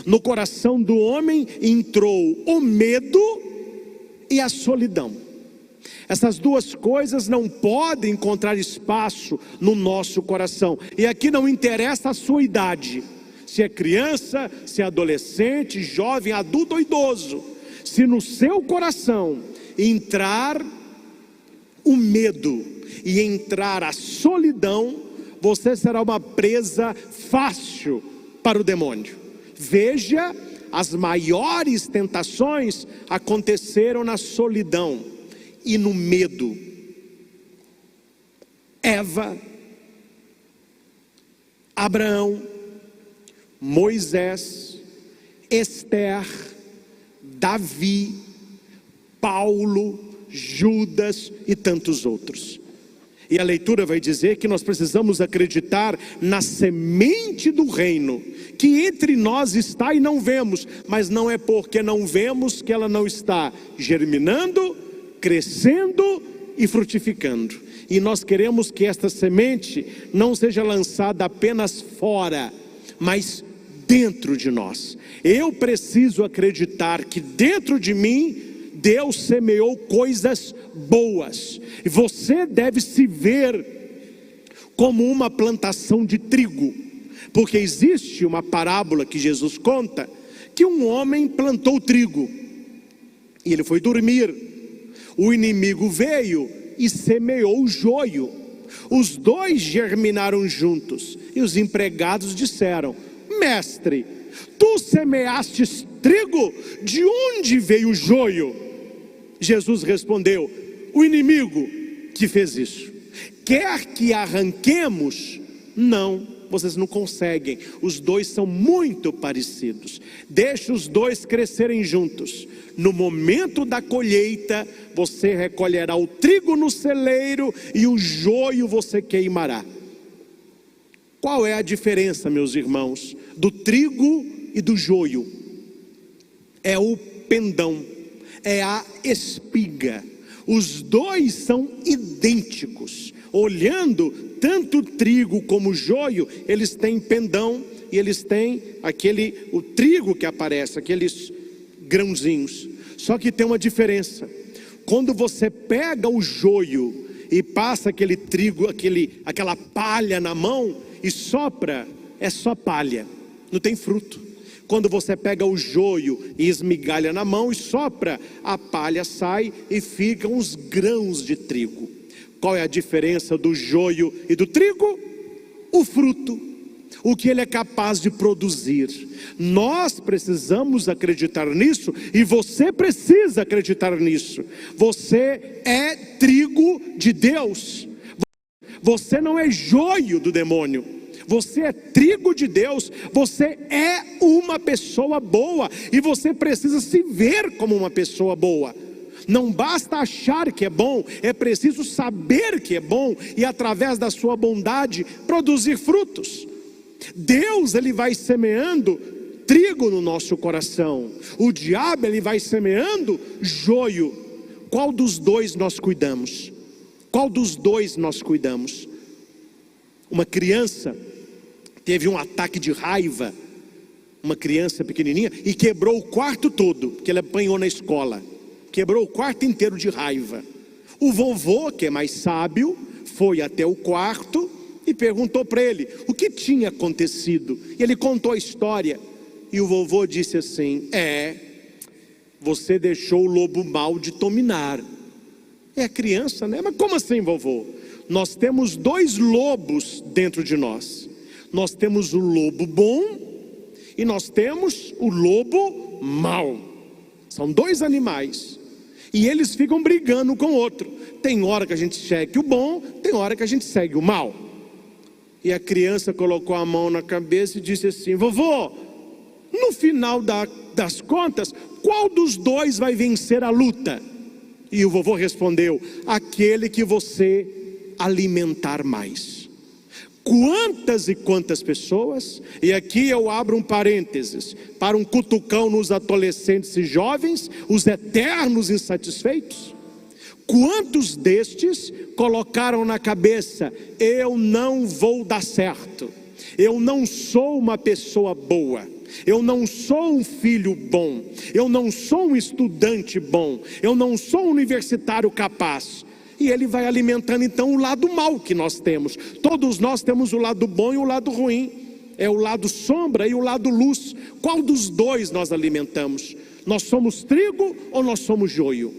No coração do homem entrou o medo e a solidão. Essas duas coisas não podem encontrar espaço no nosso coração. E aqui não interessa a sua idade, se é criança, se é adolescente, jovem, adulto ou idoso. Se no seu coração entrar o medo e entrar a solidão, você será uma presa fácil para o demônio. Veja, as maiores tentações aconteceram na solidão e no medo. Eva, Abraão, Moisés, Esther, Davi, Paulo, Judas e tantos outros. E a leitura vai dizer que nós precisamos acreditar na semente do reino, que entre nós está e não vemos, mas não é porque não vemos que ela não está germinando, crescendo e frutificando. E nós queremos que esta semente não seja lançada apenas fora, mas dentro de nós. Eu preciso acreditar que dentro de mim Deus semeou coisas boas, e você deve se ver como uma plantação de trigo, porque existe uma parábola que Jesus conta, que um homem plantou trigo, e ele foi dormir, o inimigo veio e semeou o joio, os dois germinaram juntos, e os empregados disseram: mestre, tu semeastes trigo, de onde veio o joio? Jesus respondeu: o inimigo que fez isso. Quer que arranquemos? Não, vocês não conseguem. Os dois são muito parecidos. Deixa os dois crescerem juntos. No momento da colheita, você recolherá o trigo no celeiro e o joio você queimará. Qual é a diferença, meus irmãos, do trigo e do joio? É o pendão, é a espiga. Os dois são idênticos. Olhando, tanto o trigo como o joio, eles têm pendão e eles têm o trigo que aparece, aqueles grãozinhos. Só que tem uma diferença. Quando você pega o joio e passa aquele trigo, aquela palha na mão e sopra, é só palha, não tem fruto. Quando você pega o joio e esmigalha na mão e sopra, a palha sai e ficam os grãos de trigo. Qual é a diferença do joio e do trigo? O fruto, o que ele é capaz de produzir. Nós precisamos acreditar nisso, e você precisa acreditar nisso. Você é trigo de Deus, você não é joio do demônio. Você é trigo de Deus, você é uma pessoa boa, e você precisa se ver como uma pessoa boa. Não basta achar que é bom, é preciso saber que é bom, e através da sua bondade produzir frutos. Deus, ele vai semeando trigo no nosso coração, o diabo, ele vai semeando joio. Qual dos dois nós cuidamos? Qual dos dois nós cuidamos? Uma criança teve um ataque de raiva, uma criança pequenininha, e quebrou o quarto todo, que ele apanhou na escola, quebrou o quarto inteiro de raiva. O vovô, que é mais sábio, foi até o quarto e perguntou para ele o que tinha acontecido, e ele contou a história, e o vovô disse assim: você deixou o lobo mau de dominar. É a criança, né? Mas como assim, vovô? Nós temos dois lobos dentro de nós. Nós temos o lobo bom e nós temos o lobo mau. São dois animais, e eles ficam brigando com o outro. Tem hora que a gente segue o bom, tem hora que a gente segue o mau. E a criança colocou a mão na cabeça e disse assim: vovô, no final das contas, qual dos dois vai vencer a luta? E o vovô respondeu: aquele que você alimentar mais. Quantas e quantas pessoas, e aqui eu abro um parênteses para um cutucão nos adolescentes e jovens, os eternos insatisfeitos. Quantos destes colocaram na cabeça: eu não vou dar certo, eu não sou uma pessoa boa, Eu não sou um filho bom, eu não sou um estudante bom, eu não sou um universitário capaz. E ele vai alimentando então o lado mal que nós temos. Todos nós temos o lado bom e o lado ruim. É o lado sombra e o lado luz. Qual dos dois nós alimentamos? Nós somos trigo ou nós somos joio?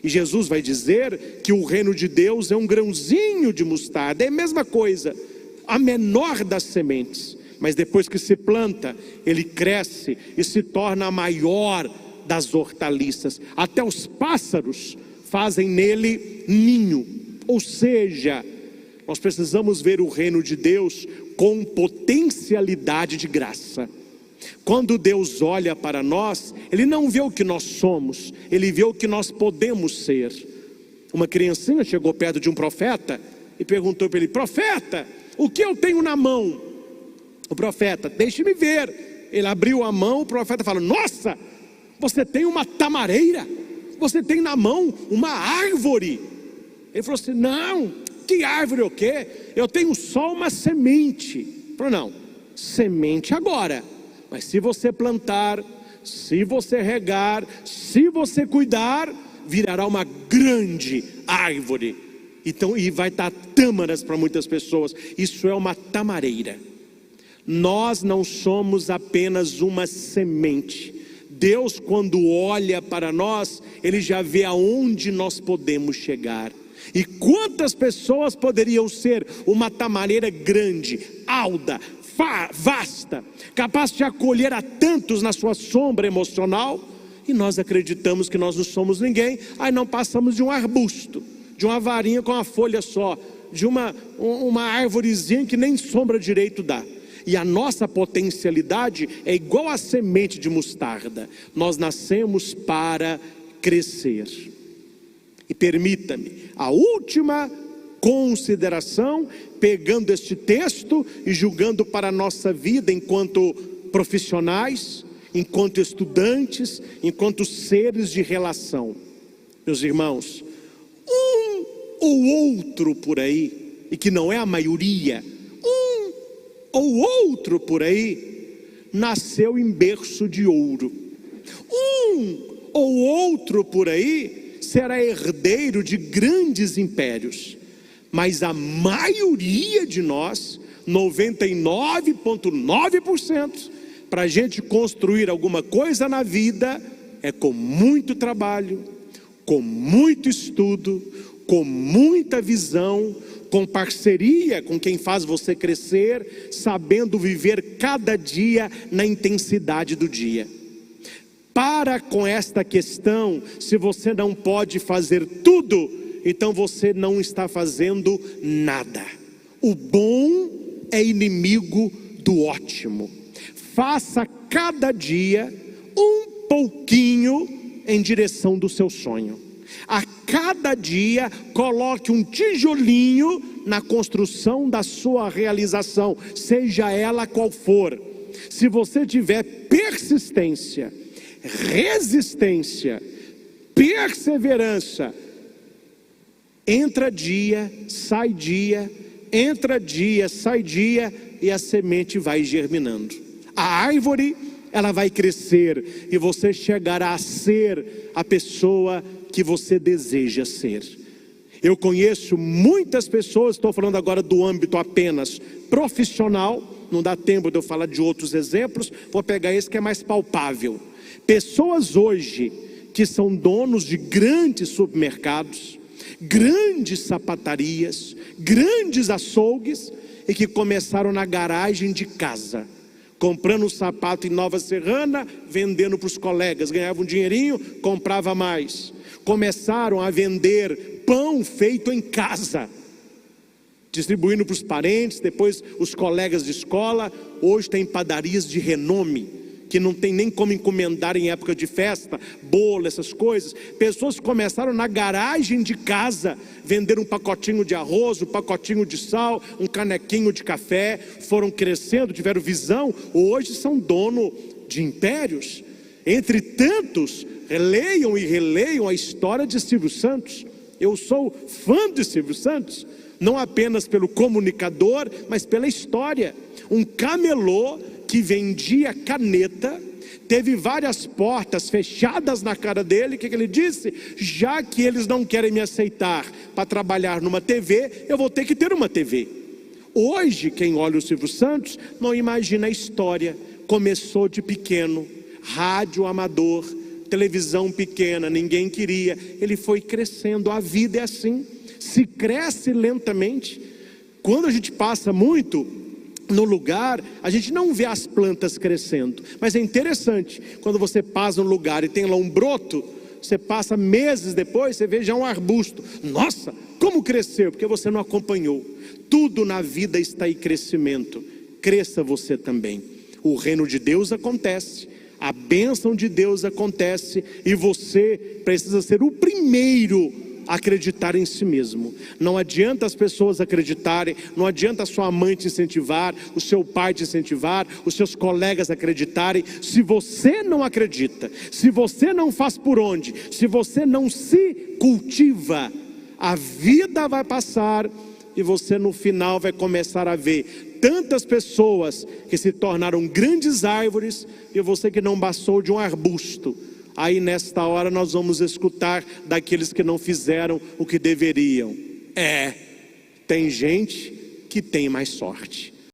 E Jesus vai dizer que o reino de Deus é um grãozinho de mostarda. É a mesma coisa, a menor das sementes. Mas depois que se planta, ele cresce e se torna a maior das hortaliças. Até os pássaros fazem nele ninho. Ou seja, nós precisamos ver o reino de Deus com potencialidade de graça. Quando Deus olha para nós, Ele não vê o que nós somos, Ele vê o que nós podemos ser. Uma criancinha chegou perto de um profeta e perguntou para ele: profeta, o que eu tenho na mão? O profeta: deixe-me ver. Ele abriu a mão, o profeta falou: nossa, você tem uma tamareira, você tem na mão uma árvore. Ele falou assim: não, que árvore o quê? Eu tenho só uma semente. Ele falou: não, semente agora, mas se você plantar, se você regar, se você cuidar, virará uma grande árvore. Então, e vai dar tâmaras para muitas pessoas. Isso é uma tamareira. Nós não somos apenas uma semente. Deus, quando olha para nós, Ele já vê aonde nós podemos chegar. E quantas pessoas poderiam ser uma tamareira grande, alta, vasta, capaz de acolher a tantos na sua sombra emocional, e nós acreditamos que nós não somos ninguém. Aí não passamos de um arbusto, de uma varinha com uma folha só, de uma árvorezinha que nem sombra direito dá. E a nossa potencialidade é igual a semente de mostarda. Nós nascemos para crescer. E permita-me, a última consideração, pegando este texto e julgando para a nossa vida enquanto profissionais, enquanto estudantes, enquanto seres de relação. Meus irmãos, um ou outro por aí, e que não é a maioria, um ou outro por aí, nasceu em berço de ouro. Um ou outro por aí será herdeiro de grandes impérios. Mas a maioria de nós, 99,9%, para a gente construir alguma coisa na vida, é com muito trabalho, com muito estudo, com muita visão, com parceria com quem faz você crescer, sabendo viver cada dia na intensidade do dia. Para com esta questão. Se você não pode fazer tudo, então você não está fazendo nada. O bom é inimigo do ótimo. Faça cada dia um pouquinho em direção do seu sonho. A cada dia coloque um tijolinho na construção da sua realização, seja ela qual for. Se você tiver persistência, resistência, perseverança, entra dia, sai dia, entra dia, sai dia, e a semente vai germinando. A árvore, ela vai crescer, e você chegará a ser a pessoa que você deseja ser. Eu conheço muitas pessoas, estou falando agora do âmbito apenas profissional, não dá tempo de eu falar de outros exemplos, vou pegar esse que é mais palpável. Pessoas hoje que são donos de grandes supermercados, grandes sapatarias, grandes açougues, e que começaram na garagem de casa, comprando um sapato em Nova Serrana, vendendo para os colegas, ganhava um dinheirinho, comprava mais. Começaram a vender pão feito em casa, distribuindo para os parentes, depois os colegas de escola. Hoje tem padarias de renome, que não tem nem como encomendar em época de festa, bolo, essas coisas. Pessoas começaram na garagem de casa, vender um pacotinho de arroz, um pacotinho de sal, um canequinho de café, foram crescendo, tiveram visão, hoje são dono de impérios. Entre tantos, leiam e releiam a história de Silvio Santos. Eu sou fã de Silvio Santos, não apenas pelo comunicador, mas pela história. Um camelô que vendia caneta, teve várias portas fechadas na cara dele. O que ele disse? Já que eles não querem me aceitar para trabalhar numa TV, eu vou ter que ter uma TV. Hoje, quem olha o Silvio Santos não imagina a história. Começou de pequeno, rádio amador, televisão pequena, ninguém queria. Ele foi crescendo. A vida é assim, se cresce lentamente. Quando a gente passa muito no lugar, a gente não vê as plantas crescendo. Mas é interessante, quando você passa no lugar e tem lá um broto, você passa meses depois, você vê já um arbusto. Nossa, como cresceu? Porque você não acompanhou. Tudo na vida está em crescimento. Cresça você também. O reino de Deus acontece, a bênção de Deus acontece, e você precisa ser o primeiro a acreditar em si mesmo. Não adianta as pessoas acreditarem, não adianta a sua mãe te incentivar, o seu pai te incentivar, os seus colegas acreditarem. Se você não acredita, se você não faz por onde, se você não se cultiva, a vida vai passar e você no final vai começar a ver tantas pessoas que se tornaram grandes árvores e você que não passou de um arbusto. Aí nesta hora nós vamos escutar daqueles que não fizeram o que deveriam. Tem gente que tem mais sorte.